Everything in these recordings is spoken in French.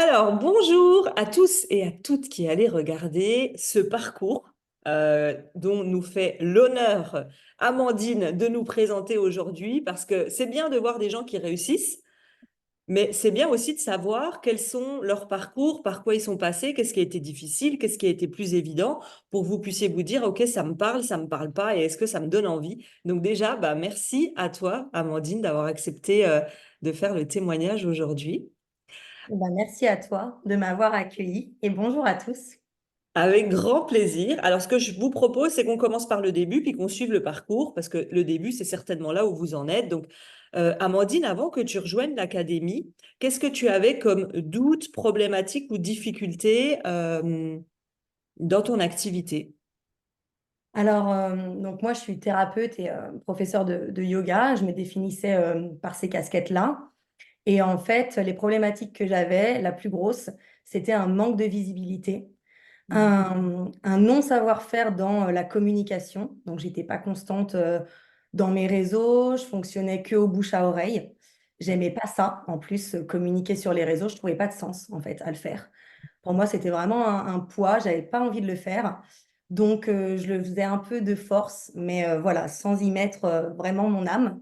Alors, bonjour à tous et à toutes qui allez regarder ce parcours dont nous fait l'honneur Amandine de nous présenter aujourd'hui parce que c'est bien de voir des gens qui réussissent, mais c'est bien aussi de savoir quels sont leurs parcours, par quoi ils sont passés, qu'est-ce qui a été difficile, qu'est-ce qui a été plus évident pour que vous puissiez vous dire, OK, ça me parle pas et est-ce que ça me donne envie? Donc déjà, bah, merci à toi, Amandine, d'avoir accepté de faire le témoignage aujourd'hui. Eh ben, merci à toi de m'avoir accueilli et bonjour à tous. Avec grand plaisir. Alors, ce que je vous propose, c'est qu'on commence par le début, puis qu'on suive le parcours, parce que le début, c'est certainement là où vous en êtes. Donc, Amandine, avant que tu rejoignes l'académie, qu'est-ce que tu avais comme doute, problématique ou difficulté dans ton activité? Alors, donc moi, je suis thérapeute et professeure de yoga. Je me définissais par ces casquettes-là. Et en fait, les problématiques que j'avais, la plus grosse, c'était un manque de visibilité, Mhm. un non-savoir-faire dans la communication. Donc, j'étais pas constante dans mes réseaux. Je fonctionnais que au bouche à oreille. J'aimais pas ça. En plus, communiquer sur les réseaux, je trouvais pas de sens en fait à le faire. Pour moi, c'était vraiment un poids. J'avais pas envie de le faire. Donc, je le faisais un peu de force, mais voilà, sans y mettre vraiment mon âme.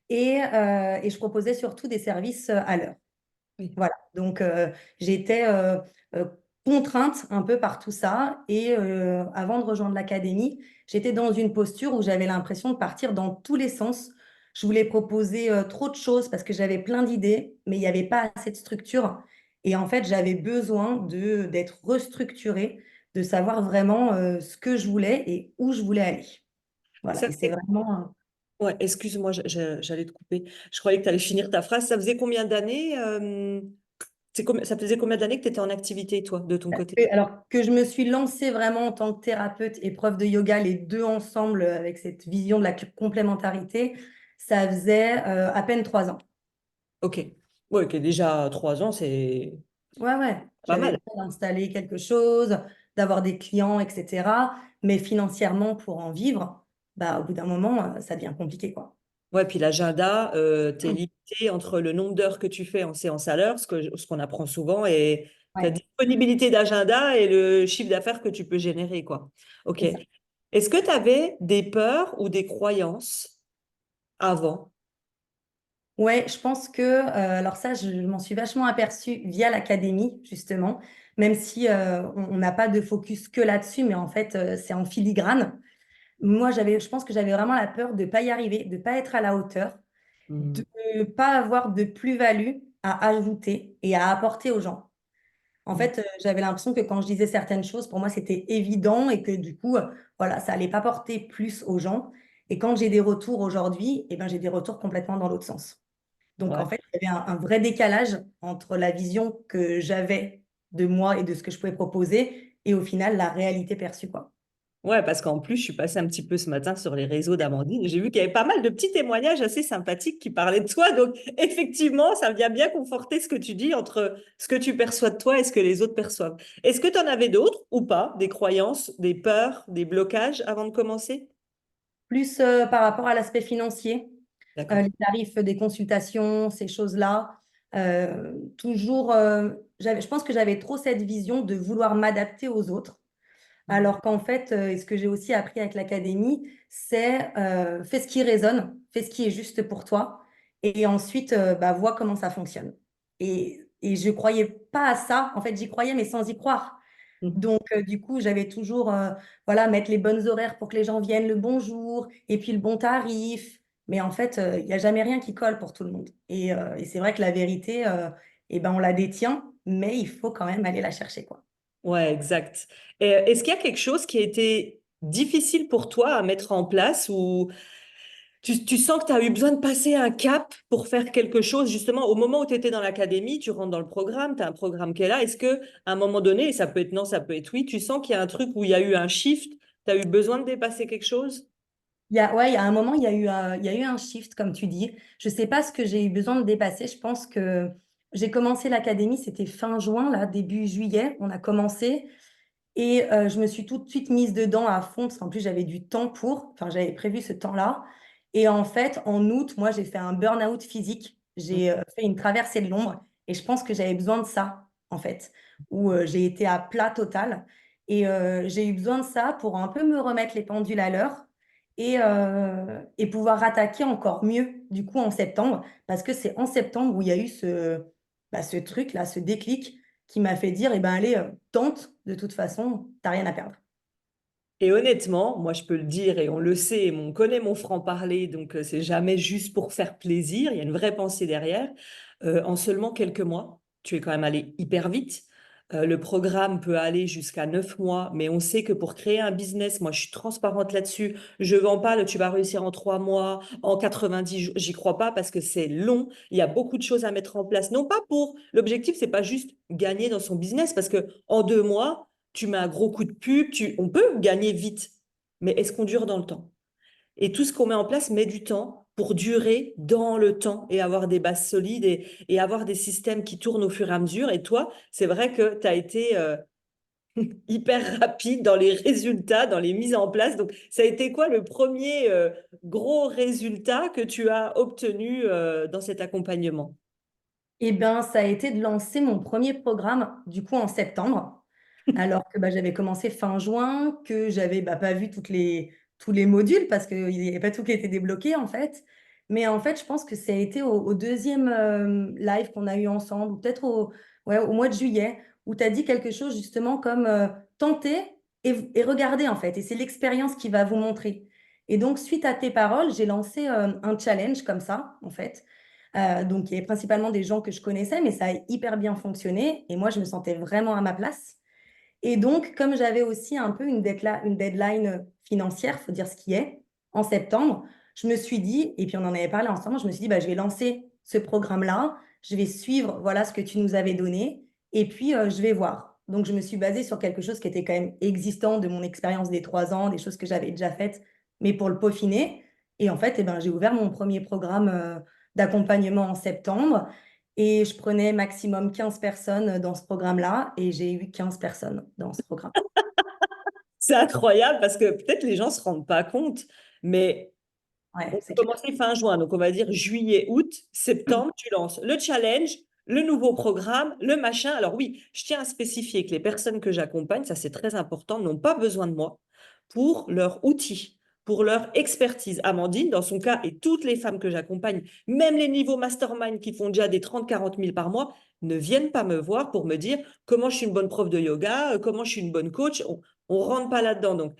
Et je proposais surtout des services à l'heure. Oui. Voilà, donc j'étais euh, contrainte un peu par tout ça. Et avant de rejoindre l'académie, j'étais dans une posture où j'avais l'impression de partir dans tous les sens. Je voulais proposer trop de choses parce que j'avais plein d'idées, mais il n'y avait pas assez de structure. Et en fait, j'avais besoin d'être restructurée, de savoir vraiment ce que je voulais et où je voulais aller. Voilà, Ça et c'est faisait- vraiment... Ouais, excuse-moi, j'allais te couper. Je croyais que tu allais finir ta phrase. Ça faisait combien d'années ça faisait combien d'années que tu étais en activité, toi, de ton côté? Alors que je me suis lancée vraiment en tant que thérapeute et prof de yoga, les deux ensemble, avec cette vision de la complémentarité, ça faisait à peine 3 ans. Ok. Ouais, ok, déjà 3 ans, c'est Ouais, ouais. pas J'avais mal. besoin d'installer quelque chose, d'avoir des clients, etc. Mais financièrement, pour en vivre, bah, au bout d'un moment, ça devient compliqué, quoi. Ouais, puis l'agenda, tu es limité entre le nombre d'heures que tu fais en séance à l'heure, ce qu'on apprend souvent, et ta Ouais, disponibilité d'agenda et le chiffre d'affaires que tu peux générer, quoi. Ok. c'est ça. Est-ce que tu avais des peurs ou des croyances avant? Ouais, je pense que, alors ça, je m'en suis vachement aperçue via l'académie, justement, même si on n'a pas de focus que là-dessus, mais en fait, c'est en filigrane. Moi, je pense que j'avais vraiment la peur de ne pas y arriver, de ne pas être à la hauteur, de Hmm. ne pas avoir de plus-value à ajouter et à apporter aux gens. En fait, j'avais l'impression que quand je disais certaines choses, pour moi, c'était évident et que du coup, voilà, ça allait pas porter plus aux gens. Et quand j'ai des retours aujourd'hui, eh ben, j'ai des retours complètement dans l'autre sens. Donc, en Ouais. fait, il y avait un vrai décalage entre la vision que j'avais de moi et de ce que je pouvais proposer et au final, la réalité perçue, quoi. Ouais, parce qu'en plus, je suis passée un petit peu ce matin sur les réseaux d'Amandine et j'ai vu qu'il y avait pas mal de petits témoignages assez sympathiques qui parlaient de toi. Donc, effectivement, ça vient bien conforter ce que tu dis entre ce que tu perçois de toi et ce que les autres perçoivent. Est-ce que tu en avais d'autres ou pas? Des croyances, des peurs, des blocages avant de commencer? Plus par rapport à l'aspect financier, D'accord. les tarifs des consultations, ces choses-là. Toujours, je pense que j'avais trop cette vision de vouloir m'adapter aux autres. Mhm. Alors qu'en fait, et ce que j'ai aussi appris avec l'académie, c'est fais ce qui résonne, fais ce qui est juste pour toi, et ensuite, bah, vois comment ça fonctionne. Et je croyais pas à ça. En fait, j'y croyais, mais sans y croire. Mhm. Donc, du coup, j'avais toujours, voilà, mettre les bonnes horaires pour que les gens viennent, le bonjour, et puis le bon tarif. Mais en fait, il n'y a jamais rien qui colle pour tout le monde. Et c'est vrai que la vérité, eh ben, on la détient, mais il faut quand même aller la chercher, quoi. Ouais, exact. Et, est-ce qu'il y a quelque chose qui a été difficile pour toi à mettre en place ou tu sens que tu as eu besoin de passer un cap pour faire quelque chose, justement, au moment où tu étais dans l'académie, tu rentres dans le programme, tu as un programme qui est là. Est-ce que à un moment donné, et ça peut être non, ça peut être oui, tu sens qu'il y a un truc où il y a eu un shift, tu as eu besoin de dépasser quelque chose? Ouais, il y a un moment, il y a eu un shift, comme tu dis. Je ne sais pas ce que j'ai eu besoin de dépasser. Je pense que j'ai commencé l'académie, c'était fin juin, là, début juillet, on a commencé. Et je me suis tout de suite mise dedans à fond, parce qu'en plus, j'avais du temps pour, enfin, j'avais prévu ce temps-là. Et en fait, en août, moi, j'ai fait un burn-out physique. J'ai fait une traversée de l'ombre et je pense que j'avais besoin de ça. en fait, où j'ai été à plat total. Et j'ai eu besoin de ça pour un peu me remettre les pendules à l'heure et pouvoir attaquer encore mieux, du coup, en septembre, parce que c'est en septembre où il y a eu ce truc-là, ce déclic qui m'a fait dire, eh ben, allez, tente, de toute façon, t'as rien à perdre. Et honnêtement, moi je peux le dire et on le sait, on connaît mon franc-parler, donc c'est jamais juste pour faire plaisir, il y a une vraie pensée derrière. En seulement quelques mois, tu es quand même allé hyper vite. Le programme peut aller jusqu'à 9 mois, mais on sait que pour créer un business, moi je suis transparente là-dessus, je vends pas le tu vas réussir en 3 mois, en 90 jours, j'y crois pas parce que c'est long, il y a beaucoup de choses à mettre en place. Non pas pour, l'objectif c'est pas juste gagner dans son business, parce que en 2 mois, tu mets un gros coup de pub, on peut gagner vite, mais est-ce qu'on dure dans le temps? Et tout ce qu'on met en place met du temps pour durer dans le temps et avoir des bases solides et avoir des systèmes qui tournent au fur et à mesure. Et toi, c'est vrai que tu as été hyper rapide dans les résultats, dans les mises en place. Donc, ça a été quoi le premier gros résultat que tu as obtenu dans cet accompagnement? Eh bien, ça a été de lancer mon premier programme, du coup, en septembre, alors que bah, j'avais commencé fin juin, que j'avais pas vu tous les modules parce qu'il n'y avait pas tout qui était débloqué, en fait. Mais en fait, je pense que ça a été au deuxième live qu'on a eu ensemble, ou peut-être ouais, au mois de juillet, où tu as dit quelque chose justement comme tenter et regarder, en fait. Et c'est l'expérience qui va vous montrer. Et donc, suite à tes paroles, j'ai lancé un challenge comme ça, en fait. Donc, il y avait principalement des gens que je connaissais, mais ça a hyper bien fonctionné. Et moi, je me sentais vraiment à ma place. Et donc, comme j'avais aussi un peu une deadline financière, faut dire ce qui est, en septembre, je me suis dit, et puis on en avait parlé ensemble, je me suis dit, bah, je vais lancer ce programme-là, je vais suivre, voilà ce que tu nous avais donné, et puis je vais voir. Donc, je me suis basée sur quelque chose qui était quand même existant de mon expérience des 3 ans, des choses que j'avais déjà faites, mais pour le peaufiner. Et en fait, eh ben, j'ai ouvert mon premier programme d'accompagnement en septembre. Et je prenais maximum 15 personnes dans ce programme-là et j'ai eu 15 personnes dans ce programme. C'est incroyable parce que peut-être les gens ne se rendent pas compte, mais Ouais, on peut c'est clair. commencer fin juin, donc on va dire juillet, août, septembre, tu lances le challenge, le nouveau programme, le machin. Alors oui, je tiens à spécifier que les personnes que j'accompagne, ça c'est très important, n'ont pas besoin de moi pour leur outil, pour leur expertise. Amandine, dans son cas, et toutes les femmes que j'accompagne, même les niveaux mastermind qui font déjà des 30-40 000 par mois, ne viennent pas me voir pour me dire comment je suis une bonne prof de yoga, comment je suis une bonne coach. On rentre pas là-dedans. Donc,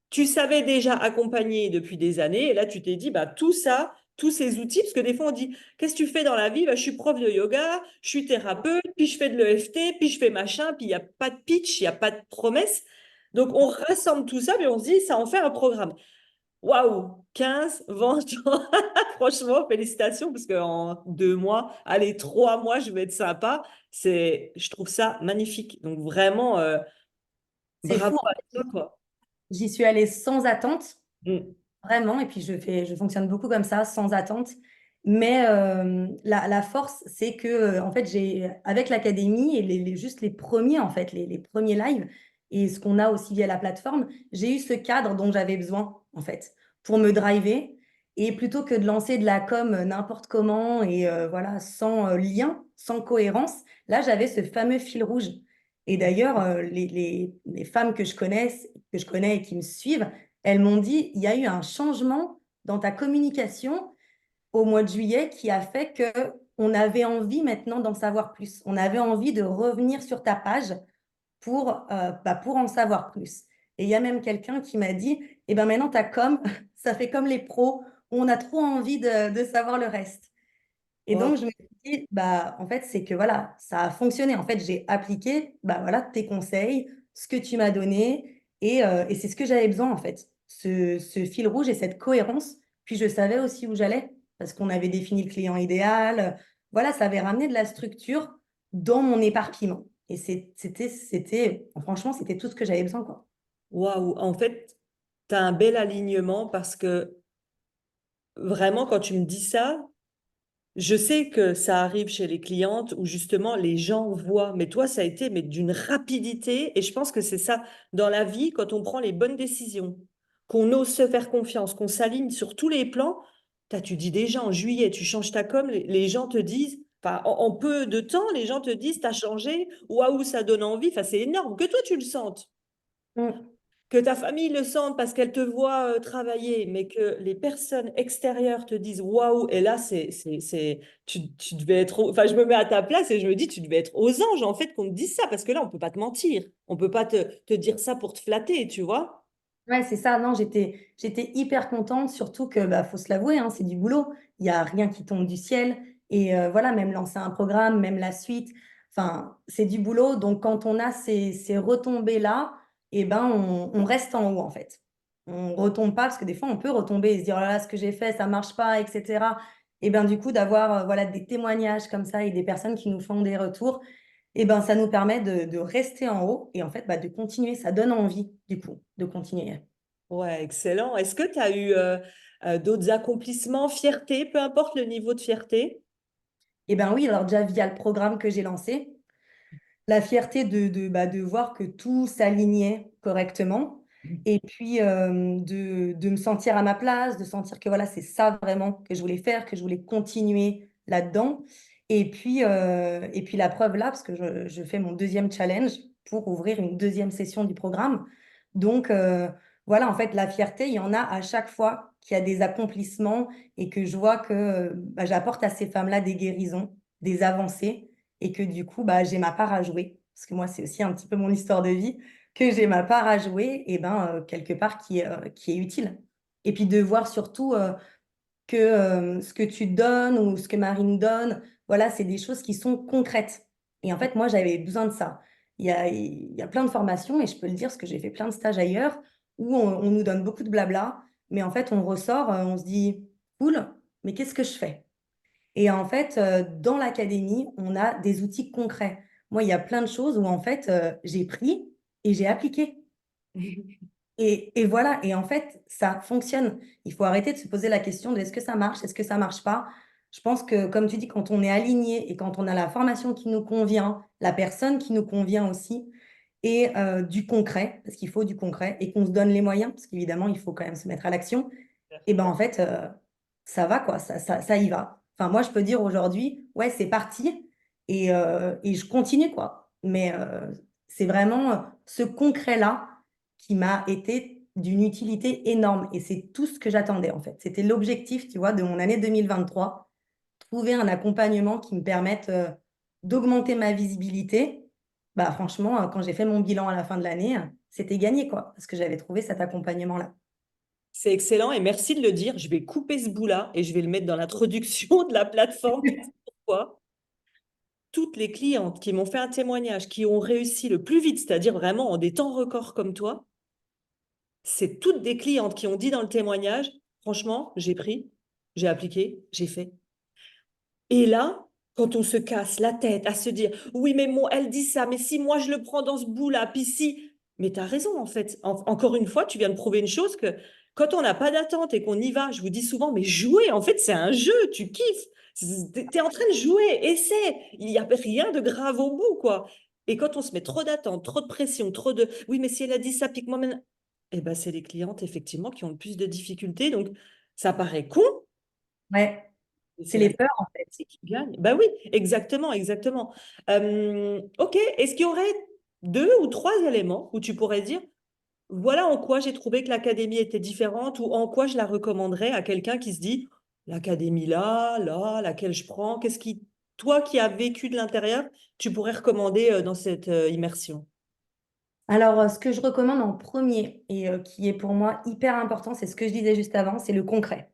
tu savais déjà accompagner depuis des années, et là, tu t'es dit, bah, tout ça, tous ces outils, parce que des fois, on dit, qu'est-ce que tu fais dans la vie? Bah, je suis prof de yoga, je suis thérapeute, puis je fais de l'EFT, puis je fais machin, puis il n'y a pas de pitch, il n'y a pas de promesse. Donc, on rassemble tout ça, mais on se dit, ça en fait un programme. Waouh, 15 ventes. Franchement, félicitations, parce qu'en 2 mois, allez, 3 mois, je vais être sympa. Je trouve ça magnifique. Donc, vraiment, C'est bravo fou. à En fait, toi, quoi. j'y suis allée sans attente, Mm. vraiment. Et puis, je fonctionne beaucoup comme ça, sans attente. Mais la force, c'est que, en fait, avec l'académie et juste les premiers, en fait, les premiers lives, et ce qu'on a aussi via la plateforme, j'ai eu ce cadre dont j'avais besoin, en fait, pour me driver. Et plutôt que de lancer de la com n'importe comment et voilà, sans lien, sans cohérence, là, j'avais ce fameux fil rouge. Et d'ailleurs, les femmes que je connais et qui me suivent, elles m'ont dit, il y a eu un changement dans ta communication au mois de juillet qui a fait que on avait envie maintenant d'en savoir plus. On avait envie de revenir sur ta page pour en savoir plus. Et il y a même quelqu'un qui m'a dit, eh ben maintenant, ta com, ça fait comme les pros, on a trop envie de savoir le reste. Et Wow. donc, je me suis dit, bah, en fait, c'est que voilà, ça a fonctionné. En fait, j'ai appliqué bah, voilà, tes conseils, ce que tu m'as donné, et c'est ce que j'avais besoin, en fait. Ce fil rouge et cette cohérence. Puis, je savais aussi où j'allais, parce qu'on avait défini le client idéal. Voilà, ça avait ramené de la structure dans mon éparpillement. Et franchement, c'était tout ce que j'avais besoin, quoi. Waouh, en fait, tu as un bel alignement parce que vraiment, quand tu me dis ça, je sais que ça arrive chez les clientes où justement les gens voient, mais toi, ça a été mais d'une rapidité et je pense que c'est ça dans la vie, quand on prend les bonnes décisions, qu'on ose se faire confiance, qu'on s'aligne sur tous les plans. Tu dis déjà en juillet, tu changes ta com, les gens te disent. Enfin, en peu de temps, les gens te disent, t'as changé, waouh, ça donne envie. Enfin, c'est énorme. Que toi, tu le sentes, Mm. que ta famille le sente parce qu'elle te voit travailler, mais que les personnes extérieures te disent waouh, et là, tu devais être, enfin, je me mets à ta place et je me dis, tu devais être aux anges, en fait, qu'on te dise ça, parce que là, on peut pas te mentir. On peut pas te dire ça pour te flatter, tu vois? Ouais, c'est ça. Non, j'étais hyper contente, surtout que, bah, faut se l'avouer, hein, c'est du boulot. Il n'y a rien qui tombe du ciel. Et voilà, même lancer un programme, même la suite, enfin, c'est du boulot. Donc, quand on a ces retombées-là, eh ben, on reste en haut, en fait. On retombe pas, parce que des fois, on peut retomber et se dire, oh là là, ce que j'ai fait, ça marche pas, etc. Et ben, du coup, d'avoir voilà, des témoignages comme ça et des personnes qui nous font des retours, eh ben, ça nous permet de rester en haut et en fait, bah, de continuer. Ça donne envie, du coup, de continuer. Ouais, excellent. Est-ce que tu as eu d'autres accomplissements, fierté, peu importe le niveau de fierté? Eh ben oui, alors déjà via le programme que j'ai lancé, la fierté bah, de voir que tout s'alignait correctement et puis de me sentir à ma place, de sentir que voilà, c'est ça vraiment que je voulais faire, que je voulais continuer là-dedans. Et puis la preuve là, parce que je fais mon deuxième challenge pour ouvrir une deuxième session du programme. Donc voilà, en fait, la fierté, il y en a à chaque fois qu'il y a des accomplissements et que je vois que bah, j'apporte à ces femmes-là des guérisons, des avancées et que du coup, bah, j'ai ma part à jouer. Parce que moi, c'est aussi un petit peu mon histoire de vie, que j'ai ma part à jouer, et ben, quelque part qui est utile. Et puis de voir surtout que ce que tu donnes ou ce que Marine donne, voilà, c'est des choses qui sont concrètes. Et en fait, moi, j'avais besoin de ça. Il y a plein de formations, et je peux le dire, parce que j'ai fait plein de stages ailleurs, où on nous donne beaucoup de blabla, mais en fait, on ressort, on se dit, cool, mais qu'est-ce que je fais? Et en fait, dans l'académie, on a des outils concrets. Moi, il y a plein de choses où en fait, j'ai pris et j'ai appliqué. Et voilà, et en fait, ça fonctionne. Il faut arrêter de se poser la question de est-ce que ça marche, est-ce que ça marche pas. Je pense que, comme tu dis, quand on est aligné et quand on a la formation qui nous convient, la personne qui nous convient aussi, et du concret, parce qu'il faut du concret, et qu'on se donne les moyens, parce qu'évidemment, il faut quand même se mettre à l'action, et ben en fait, ça va quoi, ça y va. Enfin, moi, je peux dire aujourd'hui, ouais, c'est parti et je continue quoi. Mais c'est vraiment ce concret-là qui m'a été d'une utilité énorme et c'est tout ce que j'attendais en fait. C'était l'objectif, tu vois, de mon année 2023, trouver un accompagnement qui me permette d'augmenter ma visibilité. Bah, franchement, quand j'ai fait mon bilan à la fin de l'année, c'était gagné quoi, parce que j'avais trouvé cet accompagnement-là. C'est excellent et merci de le dire. Je vais couper ce bout-là et je vais le mettre dans l'introduction de la plateforme. Tu sais pourquoi? Toutes les clientes qui m'ont fait un témoignage, qui ont réussi le plus vite, c'est-à-dire vraiment en des temps records comme toi, c'est toutes des clientes qui ont dit dans le témoignage, franchement, j'ai pris, j'ai appliqué, j'ai fait. Et là, quand on se casse la tête à se dire, oui, mais moi, elle dit ça, mais si moi je le prends dans ce bout-là, puis si, mais tu as raison en fait. Encore une fois, tu viens de prouver une chose que quand on n'a pas d'attente et qu'on y va, je vous dis souvent, mais jouer, en fait, c'est un jeu, tu kiffes. Tu es en train de jouer, essaie. Il n'y a rien de grave au bout, quoi. Et quand on se met trop d'attente, trop de pression, trop de, oui, mais si elle a dit ça, pique-moi maintenant. Eh ben, c'est les clientes, effectivement, qui ont le plus de difficultés. Donc, ça paraît con, Ouais, mais c'est c'est la les peurs en fait. qui gagne. Ben oui, exactement, exactement. Ok, est-ce qu'il y aurait deux ou trois éléments où tu pourrais dire, voilà en quoi j'ai trouvé que l'académie était différente ou en quoi je la recommanderais à quelqu'un qui se dit, l'académie là, laquelle je prends, qu'est-ce qui, toi qui as vécu de l'intérieur, tu pourrais recommander dans cette immersion? Alors, ce que je recommande en premier et qui est pour moi hyper important, c'est ce que je disais juste avant, c'est le concret.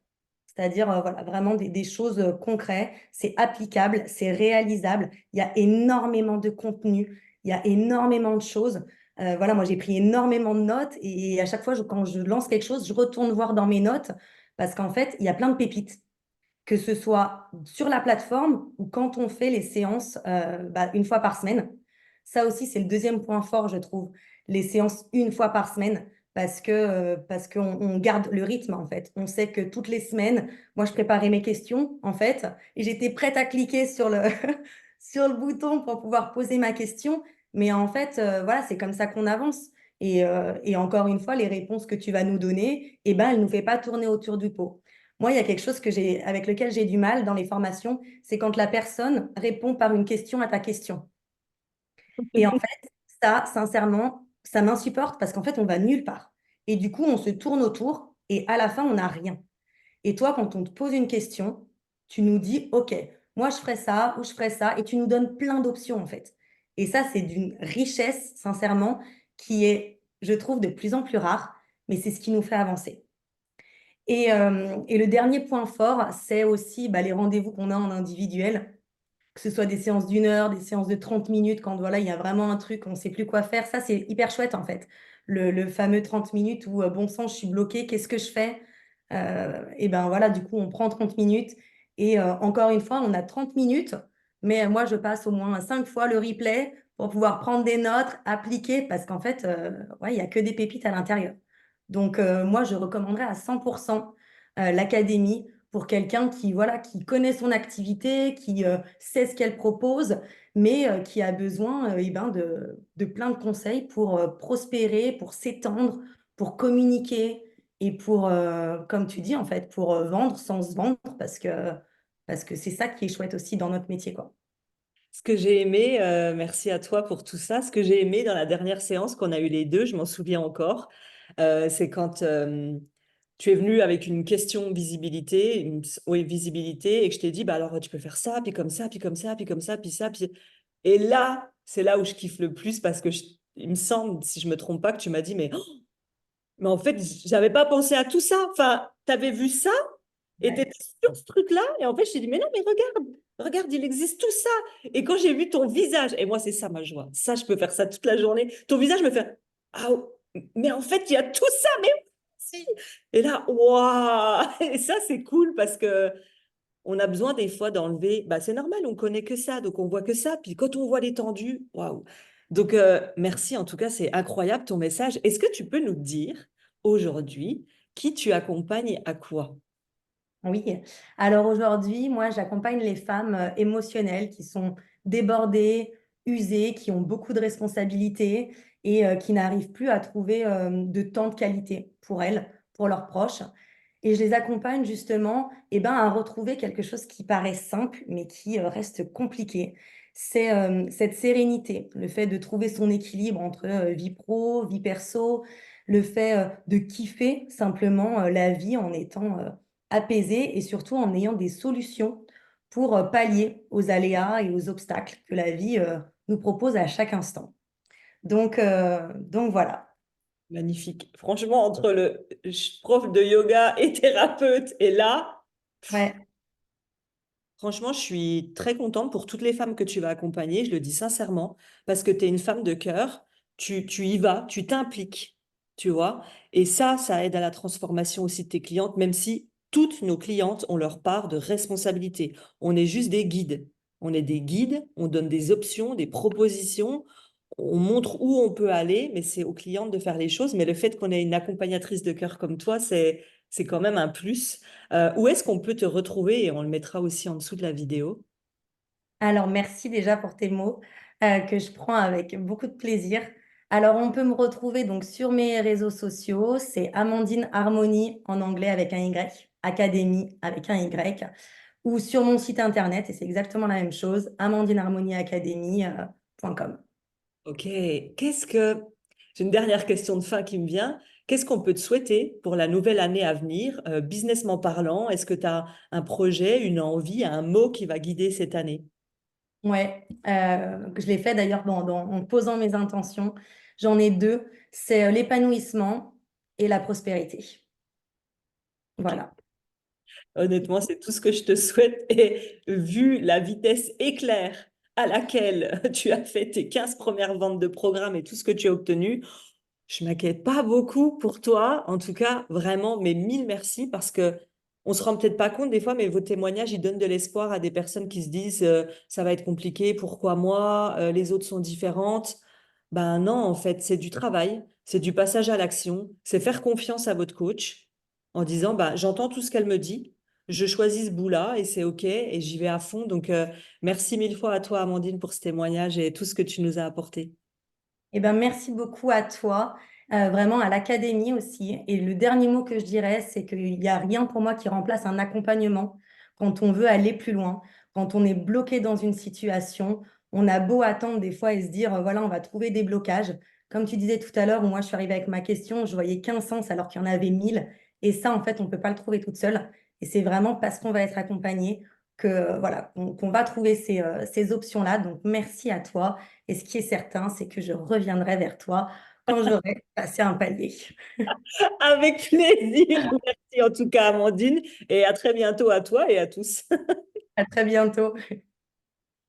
C'est-à-dire, voilà, vraiment des choses concrètes, c'est applicable, c'est réalisable. Il y a énormément de contenu, il y a énormément de choses. Voilà, moi, j'ai pris énormément de notes et à chaque fois, quand je lance quelque chose, je retourne voir dans mes notes parce qu'en fait, il y a plein de pépites, que ce soit sur la plateforme ou quand on fait les séances bah, une fois par semaine. Ça aussi, c'est le deuxième point fort, je trouve, les séances une fois par semaine, parce qu'on on garde le rythme, en fait. On sait que toutes les semaines, moi, je préparais mes questions, en fait, et j'étais prête à cliquer sur sur le bouton pour pouvoir poser ma question. Mais en fait, voilà, c'est comme ça qu'on avance. Et encore une fois, les réponses que tu vas nous donner, eh ben, elles ne nous fait pas tourner autour du pot. Moi, il y a quelque chose avec lequel j'ai du mal dans les formations, c'est quand la personne répond par une question à ta question. Et en fait, ça, sincèrement, ça m'insupporte parce qu'en fait, on va nulle part. Et du coup, on se tourne autour et à la fin, on n'a rien. Et toi, quand on te pose une question, tu nous dis, OK, moi, je ferais ça ou je ferais ça. Et tu nous donnes plein d'options, en fait. Et ça, c'est d'une richesse, sincèrement, qui est, je trouve, de plus en plus rare, mais c'est ce qui nous fait avancer. Et le dernier point fort, c'est aussi bah, les rendez-vous qu'on a en individuel, que ce soit des séances d'une heure, des séances de 30 minutes, quand voilà, il y a vraiment un truc, on ne sait plus quoi faire. Ça, c'est hyper chouette en fait. Le fameux 30 minutes où, bon sang, je suis bloquée, qu'est-ce que je fais? Et ben voilà, du coup, on prend 30 minutes. Et encore une fois, on a 30 minutes, mais moi, je passe au moins 5 fois le replay pour pouvoir prendre des notes, appliquer, parce qu'en fait, ouais, il n'y a que des pépites à l'intérieur. Donc, moi, je recommanderais à 100% l'académie pour quelqu'un qui, voilà, qui connaît son activité, qui sait ce qu'elle propose, mais qui a besoin eh ben, de plein de conseils pour prospérer, pour s'étendre, pour communiquer et pour, comme tu dis, en fait, pour vendre sans se vendre, parce que c'est ça qui est chouette aussi dans notre métier, quoi. Ce que j'ai aimé, merci à toi pour tout ça, ce que j'ai aimé dans la dernière séance qu'on a eu les deux, je m'en souviens encore, c'est quand tu es venu avec une question visibilité, oui, visibilité, et que je t'ai dit, bah alors tu peux faire ça, puis comme ça, puis comme ça, puis comme ça, puis ça, puis... Et là, c'est là où je kiffe le plus parce que il me semble, si je me trompe pas, que tu m'as dit, mais en fait, j'avais pas pensé à tout ça. Enfin, tu avais vu ça et tu Ouais. étais sur ce truc-là. Et en fait, je t'ai dit, mais non, mais regarde, regarde, il existe tout ça. Et quand j'ai vu ton visage, et moi, c'est ça ma joie. Ça, je peux faire ça toute la journée. Ton visage me fait, ah, mais en fait, il y a tout ça, mais si. Et là, waouh! Et ça, c'est cool parce que on a besoin des fois d'enlever. Bah, c'est normal, on connaît que ça, donc on voit que ça. Puis quand on voit l'étendue, waouh! Donc, merci, en tout cas, c'est incroyable ton message. Est-ce que tu peux nous dire aujourd'hui qui tu accompagnes à quoi? Oui. Alors aujourd'hui, moi, j'accompagne les femmes émotionnelles qui sont débordées, usées, qui ont beaucoup de responsabilités et qui n'arrivent plus à trouver de temps de qualité pour elles, pour leurs proches. Et je les accompagne justement ben, à retrouver quelque chose qui paraît simple, mais qui reste compliqué. C'est cette sérénité, le fait de trouver son équilibre entre vie pro, vie perso, le fait de kiffer simplement la vie en étant apaisé et surtout en ayant des solutions pour pallier aux aléas et aux obstacles que la vie nous propose à chaque instant. Donc voilà. Magnifique. Franchement, entre le prof de yoga et thérapeute et là, Ouais. franchement, je suis très contente pour toutes les femmes que tu vas accompagner, je le dis sincèrement, parce que tu es une femme de cœur, tu y vas, tu t'impliques, tu vois, et ça aide à la transformation aussi de tes clientes, même si toutes nos clientes ont leur part de responsabilité. On est juste des guides. On est des guides, on donne des options, des propositions, on montre où on peut aller, mais c'est aux clientes de faire les choses. Mais le fait qu'on ait une accompagnatrice de cœur comme toi, c'est quand même un plus. Où est-ce qu'on peut te retrouver? Et on le mettra aussi en dessous de la vidéo. Alors merci déjà pour tes mots que je prends avec beaucoup de plaisir. Alors on peut me retrouver donc sur mes réseaux sociaux, c'est Amandine Harmonie en anglais avec un Y, Académie avec un Y, ou sur mon site internet et c'est exactement la même chose, amandineharmonieacademy.com. Ok, qu'est-ce que... J'ai une dernière question de fin qui me vient. Qu'est-ce qu'on peut te souhaiter pour la nouvelle année à venir, businessment parlant? Est-ce que tu as un projet, une envie, un mot qui va guider cette année? Ouais, je l'ai fait d'ailleurs en posant mes intentions. J'en ai deux, c'est l'épanouissement et la prospérité. Ok. Voilà. Honnêtement, c'est tout ce que je te souhaite. Et vu la vitesse éclair à laquelle tu as fait tes 15 premières ventes de programme et tout ce que tu as obtenu, je m'inquiète pas beaucoup pour toi. En tout cas, vraiment, mais mille merci parce que on se rend peut-être pas compte des fois, mais vos témoignages, ils donnent de l'espoir à des personnes qui se disent ça va être compliqué, pourquoi moi, les autres sont différentes. Ben non, en fait, c'est du travail, c'est du passage à l'action, c'est faire confiance à votre coach en disant bah j'entends tout ce qu'elle me dit, je choisis ce bout-là et c'est OK et j'y vais à fond. Donc merci mille fois à toi, Amandine, pour ce témoignage et tout ce que tu nous as apporté. Eh ben, merci beaucoup à toi. Vraiment à l'académie aussi. Et le dernier mot que je dirais, c'est qu'il n'y a rien pour moi qui remplace un accompagnement quand on veut aller plus loin, quand on est bloqué dans une situation. On a beau attendre des fois et se dire, voilà, on va trouver des blocages. Comme tu disais tout à l'heure, où moi je suis arrivée avec ma question, je voyais qu'un sens alors qu'il y en avait 1000. Et ça, en fait, on ne peut pas le trouver toute seule. Et c'est vraiment parce qu'on va être accompagné que voilà, qu'on va trouver ces options-là. Donc, merci à toi. Et ce qui est certain, c'est que je reviendrai vers toi quand j'aurai passé un palier. Avec plaisir. Merci en tout cas, Amandine, et à très bientôt à toi et à tous. À très bientôt.